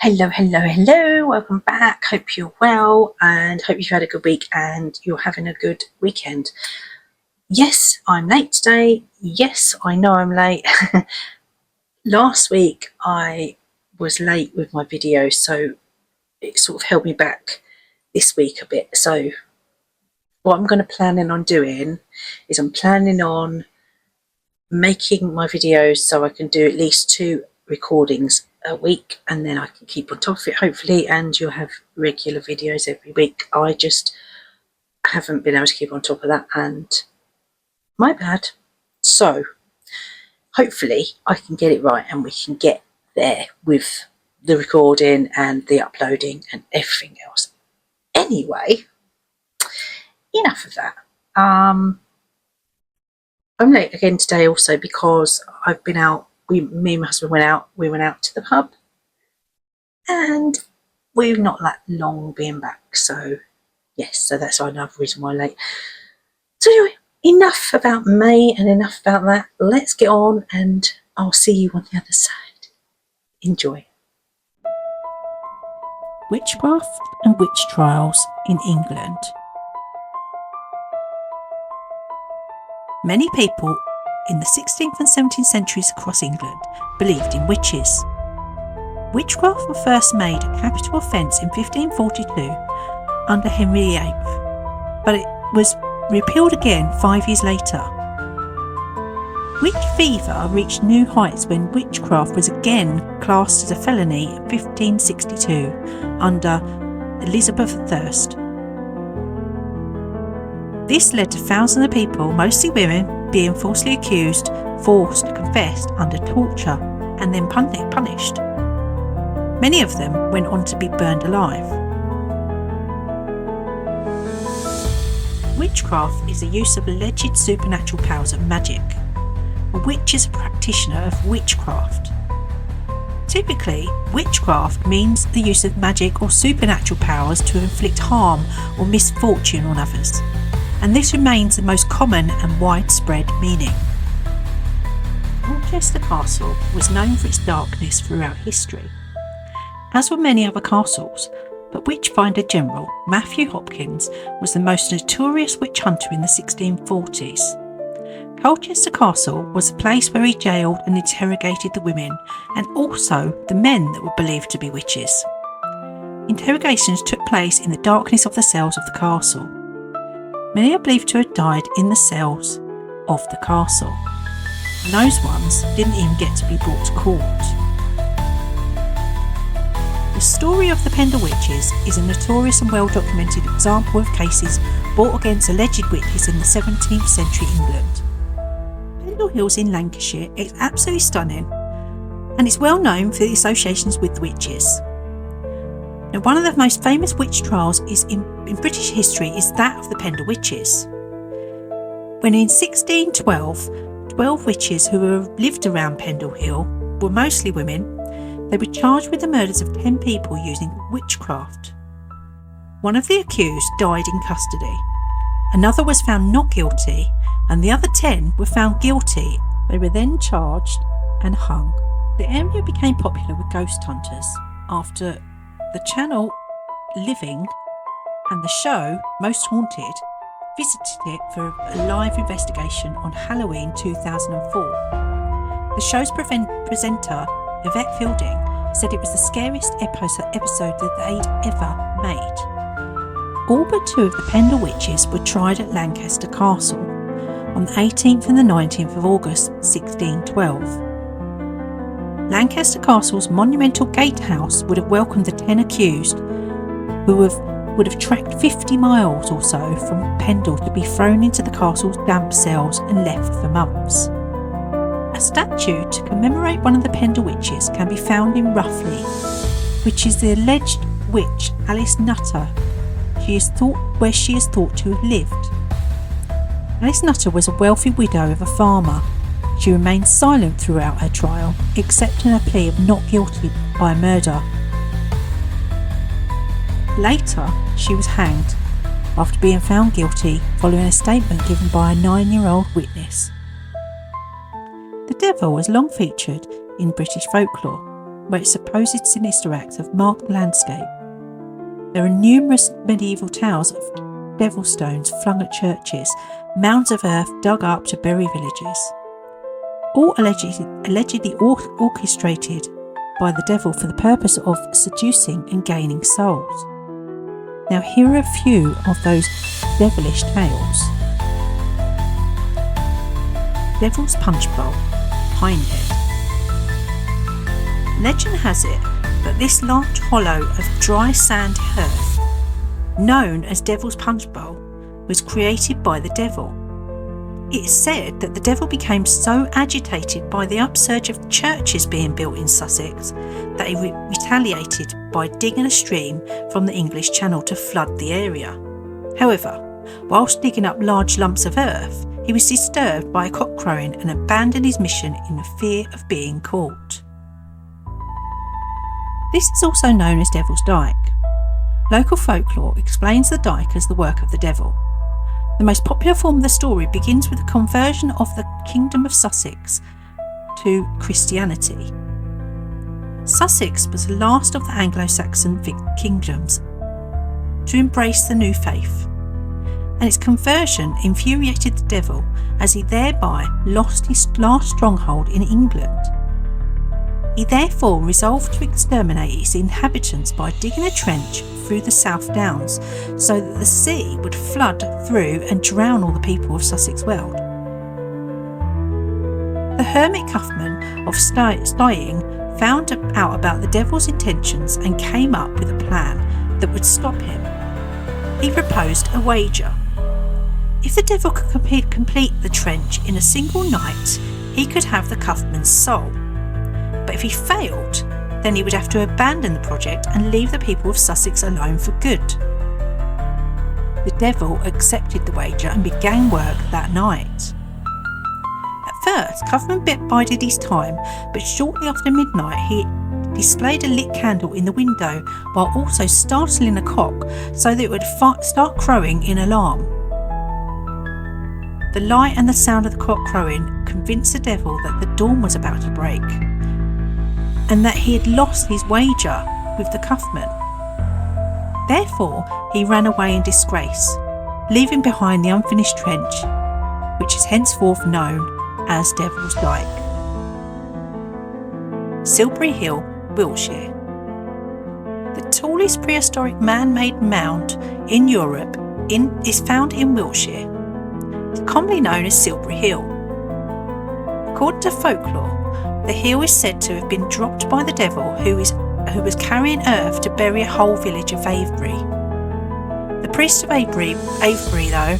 Hello, welcome back. Hope you're well and hope you've had a good week and you're having a good weekend. Yes, I'm late today. Yes, I know I'm late. Last week I was late with my video, so it sort of held me back this week a bit. So what I'm planning on doing is I'm planning on making my videos so I can do at least 2 recordings a week, and then I can keep on top of it hopefully, and you'll have regular videos every week. I just haven't been able to keep on top of that, and my bad. So hopefully I can get it right and we can get there with the recording and the uploading and everything else. Anyway, enough of that. I'm late again today also because I've been out. Me and my husband went out. We went out to the pub, and we've not that long been back. So yes, so that's another reason why I'm late. So anyway, enough about me and enough about that. Let's get on, and I'll see you on the other side. Enjoy. Witchcraft and witch trials in England. Many people in the 16th and 17th centuries across England believed in witches. Witchcraft was first made a capital offence in 1542 under Henry VIII, but it was repealed again 5 years later. Witch fever reached new heights when witchcraft was again classed as a felony in 1562 under Elizabeth I. This led to thousands of people, mostly women, being falsely accused, forced to confess under torture, and then punished. Many of them went on to be burned alive. Witchcraft is the use of alleged supernatural powers of magic. A witch is a practitioner of witchcraft. Typically, witchcraft means the use of magic or supernatural powers to inflict harm or misfortune on others, and this remains the most common and widespread meaning. Colchester Castle was known for its darkness throughout history, as were many other castles, but Witchfinder General Matthew Hopkins was the most notorious witch hunter in the 1640s. Colchester Castle was the place where he jailed and interrogated the women and also the men that were believed to be witches. Interrogations took place in the darkness of the cells of the castle. Many are believed to have died in the cells of the castle, and those ones didn't even get to be brought to court. The story of the Pendle Witches is a notorious and well-documented example of cases brought against alleged witches in the 17th century England. Pendle Hills in Lancashire is absolutely stunning, and it's well known for the associations with witches. Now, one of the most famous witch trials in British history is that of the Pendle Witches. When in 1612, 12 witches who lived around Pendle Hill were mostly women. They were charged with the murders of 10 people using witchcraft. One of the accused died in custody. Another was found not guilty, and the other 10 were found guilty. They were then charged and hung. The area became popular with ghost hunters after the channel Living and the show Most Haunted visited it for a live investigation on Halloween 2004. The show's presenter, Yvette Fielding, said it was the scariest episode that they'd ever made. All but 2 of the Pendle Witches were tried at Lancaster Castle on the 18th and the 19th of August 1612. Lancaster Castle's monumental gatehouse would have welcomed the 10 accused, who would have trekked 50 miles or so from Pendle to be thrown into the castle's damp cells and left for months. A statue to commemorate one of the Pendle Witches can be found in Ruffley, which is the alleged witch Alice Nutter. Where she is thought to have lived. Alice Nutter was a wealthy widow of a farmer. She remained silent throughout her trial, accepting her plea of not guilty by murder. Later, she was hanged after being found guilty following a statement given by a 9-year-old witness. The devil was long featured in British folklore. where its supposed sinister acts have marked the landscape. There are numerous medieval towers of devil stones flung at churches, mounds of earth dug up to bury villagers, all allegedly orchestrated by the devil for the purpose of seducing and gaining souls. Now here are a few of those devilish tales. Devil's Punch Bowl, Hindhead. Legend has it that this large hollow of dry sand earth, known as Devil's Punch Bowl, was created by the devil. It is said that the devil became so agitated by the upsurge of churches being built in Sussex that he retaliated by digging a stream from the English Channel to flood the area. However, whilst digging up large lumps of earth, he was disturbed by a cock crowing and abandoned his mission in the fear of being caught. This is also known as Devil's Dyke. Local folklore explains the dyke as the work of the devil. The most popular form of the story begins with the conversion of the Kingdom of Sussex to Christianity. Sussex was the last of the Anglo-Saxon kingdoms to embrace the new faith, and its conversion infuriated the devil as he thereby lost his last stronghold in England. He therefore resolved to exterminate its inhabitants by digging a trench through the South Downs so that the sea would flood through and drown all the people of Sussex Weald. The hermit Cuthman of Stying found out about the devil's intentions and came up with a plan that would stop him. He proposed a wager. If the devil could complete the trench in a single night, he could have the Cuthman's soul. But if he failed, then he would have to abandon the project and leave the people of Sussex alone for good. The devil accepted the wager and began work that night. At first, Cuthman bided his time, but shortly after midnight he displayed a lit candle in the window while also startling a cock so that it would start crowing in alarm. The light and the sound of the cock crowing convinced the devil that the dawn was about to break, and that he had lost his wager with the Cuthman. Therefore, he ran away in disgrace, leaving behind the unfinished trench, which is henceforth known as Devil's Dyke. Silbury Hill, Wiltshire. The tallest prehistoric man-made mound in Europe is found in Wiltshire. It's commonly known as Silbury Hill. According to folklore, the hill is said to have been dropped by the devil who was carrying earth to bury a whole village of Avebury. The priest of Avebury though,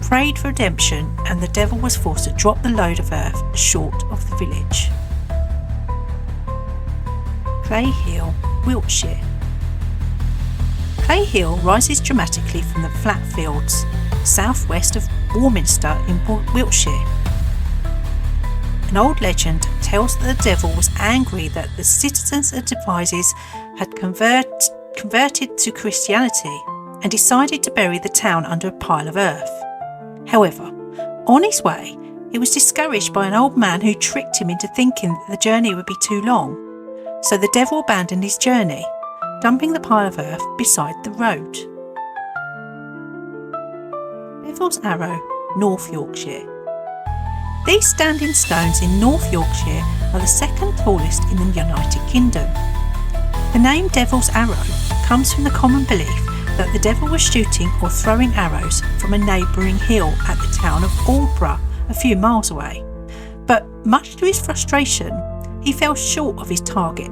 prayed for redemption, and the devil was forced to drop the load of earth short of the village. Clay Hill, Wiltshire. Clay Hill rises dramatically from the flat fields southwest of Warminster in Wiltshire. An old legend tells that the devil was angry that the citizens of Devizes had converted to Christianity and decided to bury the town under a pile of earth. However, on his way, he was discouraged by an old man who tricked him into thinking that the journey would be too long, so the devil abandoned his journey, dumping the pile of earth beside the road. Devil's Arrow, North Yorkshire. These standing stones in North Yorkshire are the second tallest in the United Kingdom. The name Devil's Arrow comes from the common belief that the devil was shooting or throwing arrows from a neighbouring hill at the town of Aldborough, a few miles away. But much to his frustration, he fell short of his target.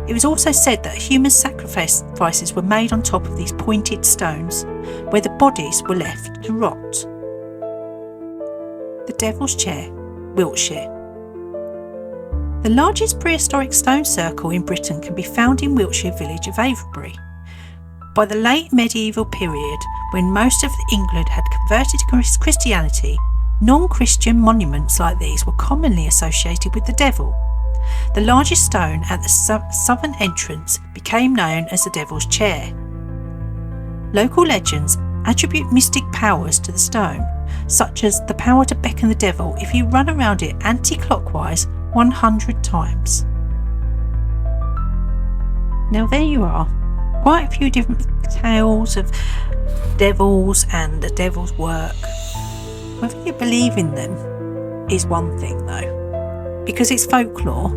It was also said that human sacrifices were made on top of these pointed stones, where the bodies were left to rot. The Devil's Chair, Wiltshire. The largest prehistoric stone circle in Britain can be found in Wiltshire village of Avebury. By the late medieval period, when most of England had converted to Christianity, non-Christian monuments like these were commonly associated with the devil. The largest stone at the southern entrance became known as the Devil's Chair. Local legends attribute mystic powers to the stone, such as the power to beckon the devil if you run around it anti-clockwise 100 times. Now there you are, quite a few different tales of devils and the devil's work. Whether you believe in them is one thing though, because it's folklore,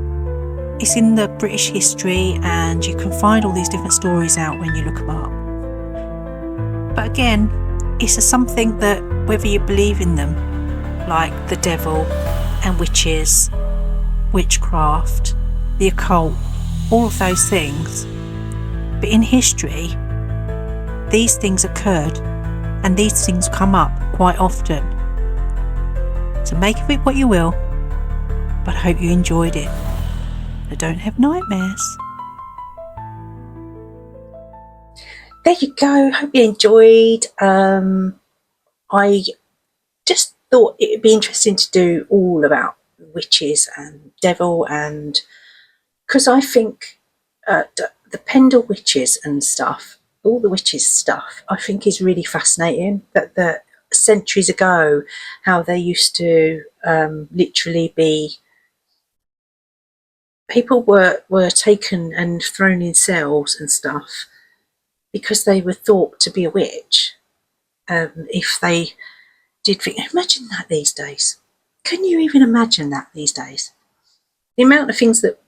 it's in the British history and you can find all these different stories out when you look them up. But again, it's something that whether you believe in them, like the devil and witches, witchcraft, the occult, all of those things, but in history these things occurred and these things come up quite often. So make of it what you will, but I hope you enjoyed it. I don't have nightmares. There you go. Hope you enjoyed. I just thought it would be interesting to do all about witches and devil, and because I think the Pendle witches and stuff, all the witches stuff, I think is really fascinating. That the centuries ago, how they used to literally be, people were taken and thrown in cells and stuff because they were thought to be a witch. If they did think, imagine that these days. Can you even imagine that these days? The amount of things that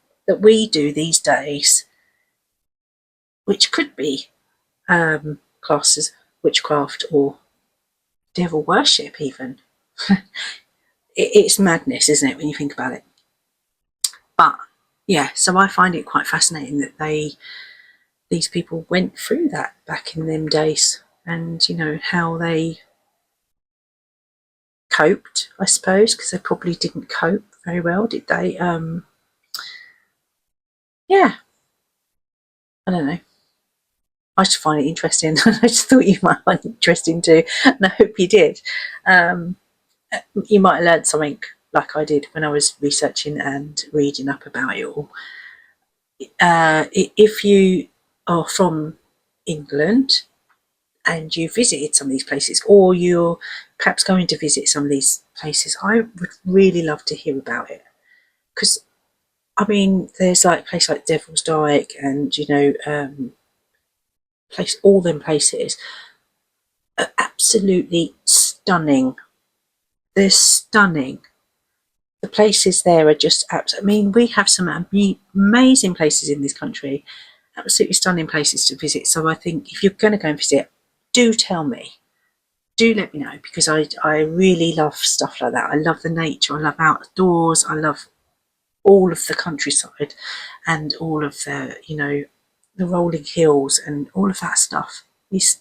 we do these days, which could be classed as witchcraft or devil worship even. It's madness, isn't it, when you think about it? But yeah, so I find it quite fascinating that these people went through that back in them days, and you know how they coped, I suppose, because they probably didn't cope very well, did they? Yeah, I don't know. I just find it interesting. I just thought you might find it interesting too, and I hope you did. You might have learned something like I did when I was researching and reading up about it all. If you are from England and you visited some of these places, or you're perhaps going to visit some of these places, I would really love to hear about it. Because, I mean, there's like a place like Devil's Dyke and, you know, all them places are absolutely stunning. They're stunning. The places there are just absolutely, I mean, we have some amazing places in this country, absolutely stunning places to visit. So I think if you're going to go and visit, do tell me. Do let me know, because I really love stuff like that. I love the nature, I love outdoors, I love all of the countryside and all of the, you know, the rolling hills and all of that stuff. Is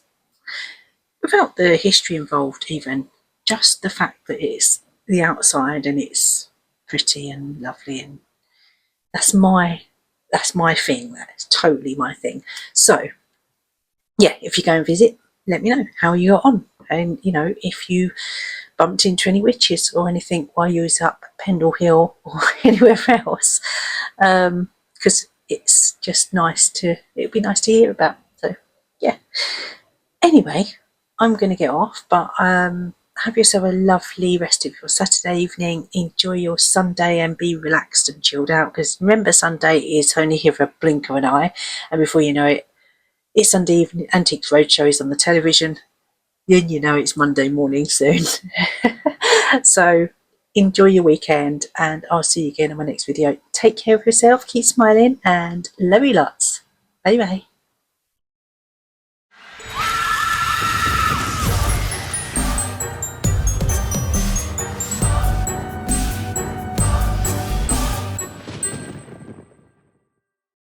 without the history involved, even just the fact that it's the outside and it's pretty and lovely, and that's my thing. That's totally my thing. So yeah, if you go and visit, let me know how you got on, and you know, if you bumped into any witches or anything while you was up Pendle Hill or anywhere else, because it's just nice to, it'd be nice to hear about. So yeah, anyway, I'm going to get off, but have yourself a lovely rest of your Saturday evening. Enjoy your Sunday and be relaxed and chilled out, because remember, Sunday is only here for a blink of an eye, and before you know it, it's Sunday evening. Antiques Roadshow is on the television. Then you know it's Monday morning soon. So enjoy your weekend, and I'll see you again in my next video. Take care of yourself, keep smiling, and love you lots. Bye bye.